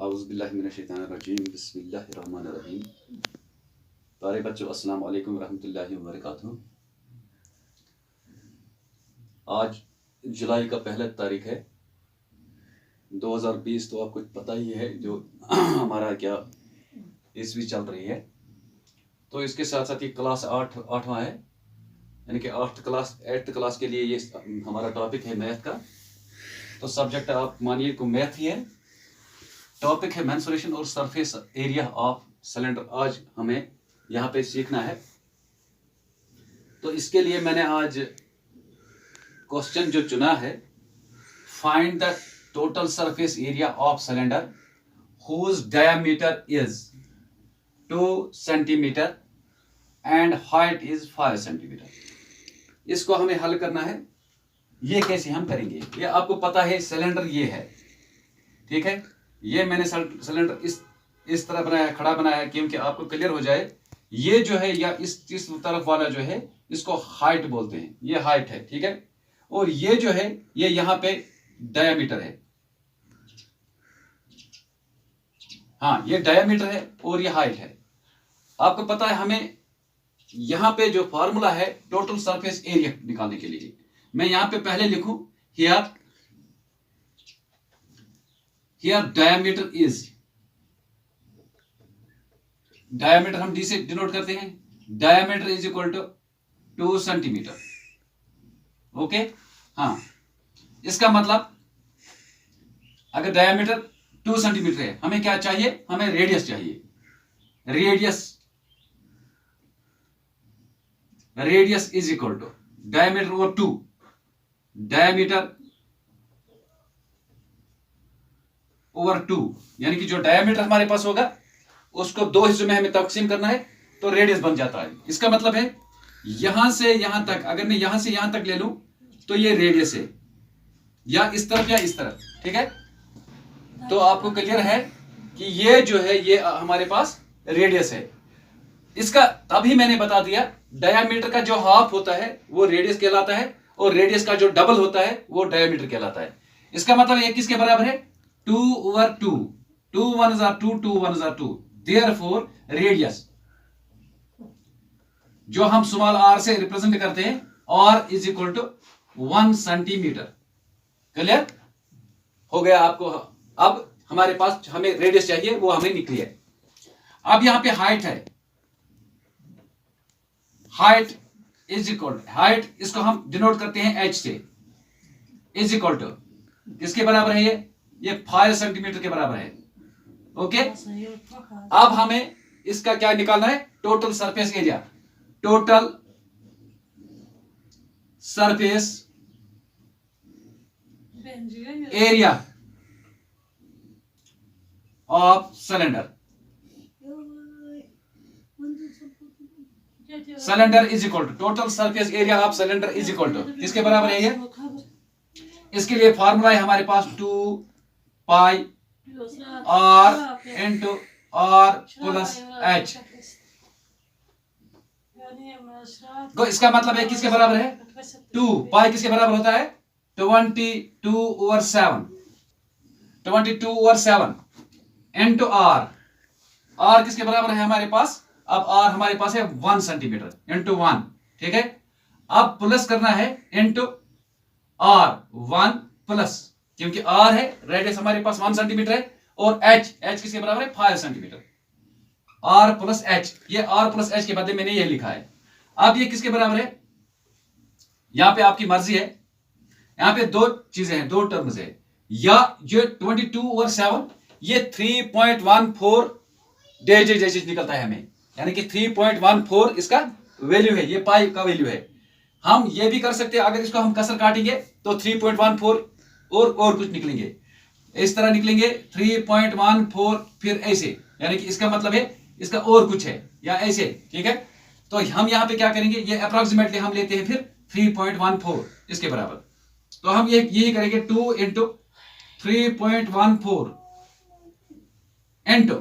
औज़ुबिल्लाहिमिनश्शैतानिर्रजीम बिस्मिल्लाहिर्रहमानिर्रहीम। प्यारे बच्चों, अस्सलाम वालेकुम रहमतुल्लाहि व बरकातुहू। आज जुलाई का पहला तारीख है 2020। तो आपको पता ही है जो हमारा क्या ईस्वी चल रही है। तो इसके साथ साथ ये क्लास आठवां है, यानी कि एट्थ क्लास के लिए ये हमारा टॉपिक है मैथ का। तो सब्जेक्ट आप मानिए को मैथ ही है, टॉपिक है मेंसुरेशन और सरफेस एरिया ऑफ सिलेंडर। आज हमें यहाँ पे सीखना है। तो इसके लिए मैंने आज क्वेश्चन जो चुना है, find the total surface area of cylinder whose diameter is 2 centimetre and height is 5 centimetre. इसको हमें हल करना है। ये कैसे हम करेंगे, ये आपको पता है सिलेंडर ये है, ठीक है। ये मैंने सिलेंडर इस तरह बनाया, खड़ा बनाया, क्योंकि आपको क्लियर हो जाए। ये जो है या इस तरफ वाला जो है इसको हाइट बोलते हैं, ये हाइट है, ठीक है। और ये जो है ये यहाँ पे डायमीटर है, हाँ ये डायमीटर है और ये हाइट है। आपको पता है हमें यहाँ पे जो फॉर्मूला है टोटल सरफेस एरिया निकालने के लिए, मैं यहाँ पे पहले लिखूं हियर डायमीटर इज, डायमीटर हम डी से डिनोट करते हैं, diameter is equal to 2 centimetre. Okay, हाँ इसका मतलब अगर डायमीटर 2 सेंटीमीटर है, हमें क्या चाहिए, हमें रेडियस चाहिए। Radius is equal to diameter over 2, diameter over 2, यानी कि जो डायमीटर हमारे पास होगा उसको 2 हिस्सों में हमें तकसीम करना है, तो रेडियस बन जाता है। इसका मतलब है यहां से यहां तक, अगर मैं यहां से यहां तक ले लूं तो ये रेडियस है, या इस तरफ या इस तरफ, ठीक है। तो आपको क्लियर है कि ये जो है ये हमारे पास रेडियस है। इसका तभी मैंने बता दिया, डायमीटर का जो हाफ होता है वो रेडियस कहलाता है, और रेडियस का जो डबल होता है वो डायमीटर कहलाता है। इसका मतलब ये किसके बराबर है, 2 over 2, 2 1s are 2, 2 1s are 2। Therefore radius जो हम स्मॉल r से रिप्रेजेंट करते हैं, r is equal to 1 centimetre. Clear हो गया आपको। अब हमारे पास हमें रेडियस चाहिए, वो हमें निकली है। अब यहां पे हाइट है, हाइट इज इक्वल, हाइट इसको हम डिनोट करते हैं h से, इज इक्वल टू किसके बराबर है, ये 5 सेंटीमीटर के बराबर है। ओके, अब हमें इसका क्या निकालना है, total surface area, total surface area of cylinder. Cylinder is equal to total surface area of cylinder is equal to किसके बराबर है ये। इसके लिए फॉर्मूला है हमारे पास 2 pi r into r plus h। तो इसका मतलब है किसके बराबर है, 2 पाई किसके बराबर होता है, 22 over 7, 22 over 7 इंटू r किसके बराबर है हमारे पास, अब r हमारे पास है 1 सेंटीमीटर इंटू 1, ठीक है। अब प्लस करना है इंटू r 1 प्लस, क्योंकि r है, रेडियस हमारे पास 1 सेंटीमीटर है, और h किसके बराबर है, 5 सेंटीमीटर। r प्लस h, ये r प्लस h के बदले मैंने ये लिखा है। अब ये किसके बराबर है, यहां पे आपकी मर्जी है, यहां पे 2 चीजें हैं, 2 टर्म्स है, या जो 22 over 7 ये 3.14 जैसे निकलता है हमें, यानी कि 3.14 इसका वैल्यू है, ये पाई का वैल्यू है। हम ये भी कर सकते हैं, अगर इसको हम कसर काटेंगे तो 3.14 और कुछ निकलेंगे, इस तरह निकलेंगे 3.14, फिर ऐसे, यानी कि इसका मतलब है इसका और कुछ है, या ऐसे, ठीक है। तो हम यहाँ पे क्या करेंगे, ये अप्रोक्सीमेटली हम लेते हैं फिर 3.14 इसके बराबर। तो हम ये यही करेंगे 2 इंटू 3.14 इंटू,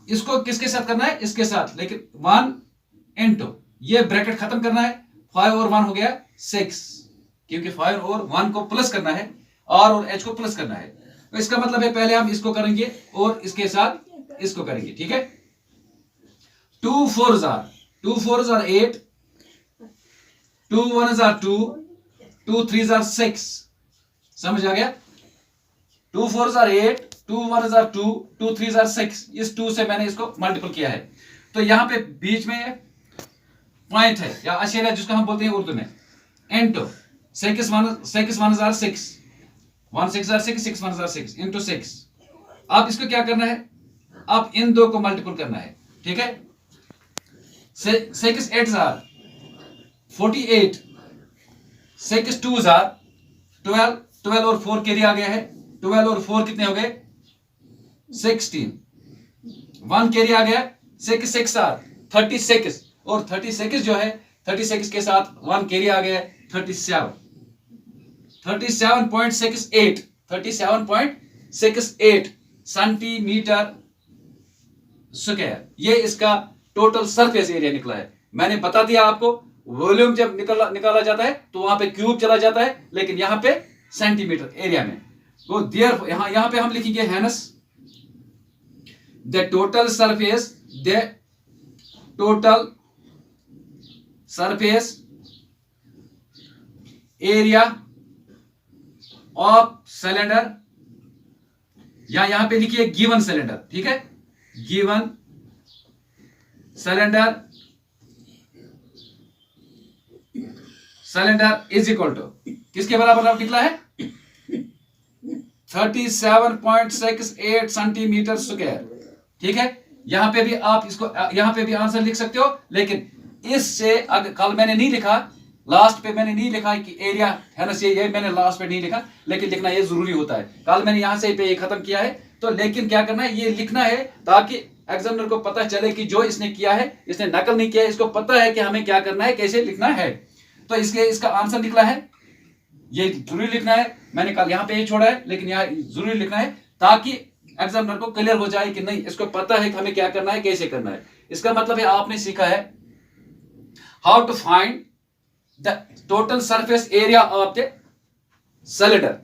इसको किसके साथ करना है, इसके साथ, लेकिन 1 इंटू ये ब्रैकेट खत्म करना है, 5 और 1 हो गया 6, क्योंकि 5 और 1 को प्लस करना है, r और h को प्लस करना है। तो इसका मतलब है पहले हम इसको करेंगे और इसके साथ इसको करेंगे, ठीक है। 2 4s are 8, 2 1s are 2, 2 3s are 6, समझ आ गया। 2 4s are 8, 2 1s are 2, 2 3s are 6, इस 2 से मैंने इसको मल्टीपल किया है। तो यहां पे बीच में पॉइंट है या अशेरा जिसको हम बोलते हैं उर्दू में, into 6 1s are 6, 1 6 are 6, 6 1s are 6 into 6। आप इसको क्या करना है, आप इन दो को मल्टीपल करना है, ठीक है। 6 8s are 48, 6 2s are 12, 12 और 4 कैरी आ गया है, 12 और 4 कितने हो गए 16, 1 कैरी आ गया, 6 6 are 36 और 36 जो है 36 के साथ 1 कैरी आ गया 37, 37.68 सेंटीमीटर स्क्वायर, ये इसका टोटल सरफेस एरिया निकला है। मैंने बता दिया आपको, वॉल्यूम जब निकाला जाता है तो वहां पे क्यूब चला जाता है, लेकिन यहां पे सेंटीमीटर एरिया में। तो देयर यहां पे हम लिखेंगे hence the total surface area of cylinder, या यहां पे लिखिए गिवन सिलेंडर, ठीक है। Given cylinder is equal to किसके बराबर अब निकला है 37.68 सेंटीमीटर स्क्वायर, ठीक है। यहां पे भी आप इसको यहां पे भी आंसर लिख सकते हो, लेकिन इससे अगर कल मैंने नहीं लिखा, लास्ट पे मैंने नहीं लिखा कि एरिया है ना, ये मैंने लास्ट पे नहीं लिखा, लेकिन लिखना ये जरूरी होता है। कल मैंने यहां से पे ये खत्म किया है, तो लेकिन क्या करना है, ये लिखना है ताकि एग्जामिनर को पता चले कि जो इसने किया है, इसने नकल नहीं किया है, इसको पता है कि हमें क्या करना है, कैसे लिखना है। तो इसका आंसर निकला है, ये जरूरी लिखना है। मैंने कल यहां पे ये छोड़ा है, लेकिन यहां जरूरी लिखना है ताकि एग्जामिनर को क्लियर हो जाए कि नहीं, इसको पता है कि हमें क्या करना है, कैसे करना है। इसका मतलब है आपने सीखा है how to find the total surface area of the cylinder.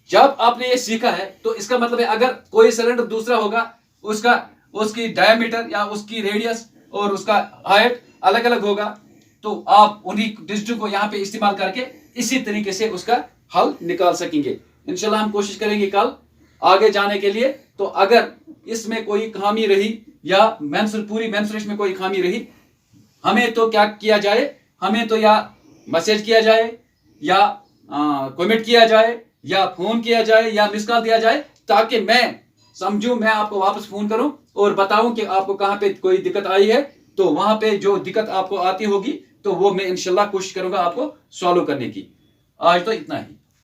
जब आपने ये सीखा है तो इसका मतलब है अगर कोई सिलेंडर दूसरा होगा, उसकी डायमीटर या उसकी रेडियस और उसका हाइट अलग अलग होगा, तो आप उन्हीं डिजिटों को यहां पे इस्तेमाल करके इसी तरीके से उसका हल निकाल सकेंगे। इंशाल्लाह हम कोशिश करेंगे कल आगे जाने के लिए। तो अगर इसमें कोई खामी रही या पूरी मेंसुरेशन में कोई खामी रही, हमें तो क्या किया जाए, हमें तो या मैसेज किया जाए या कमेंट किया जाए या फोन किया जाए या मिस कॉल दिया जाए, ताकि मैं समझूं, मैं आपको वापस फोन करूं और बताऊं कि आपको कहां पे कोई दिक्कत आई है। तो वहां पे जो दिक्कत आपको आती होगी तो वो मैं इंशाल्लाह कोशिश करूंगा आपको सॉल्व करने की। आज तो इतना ही।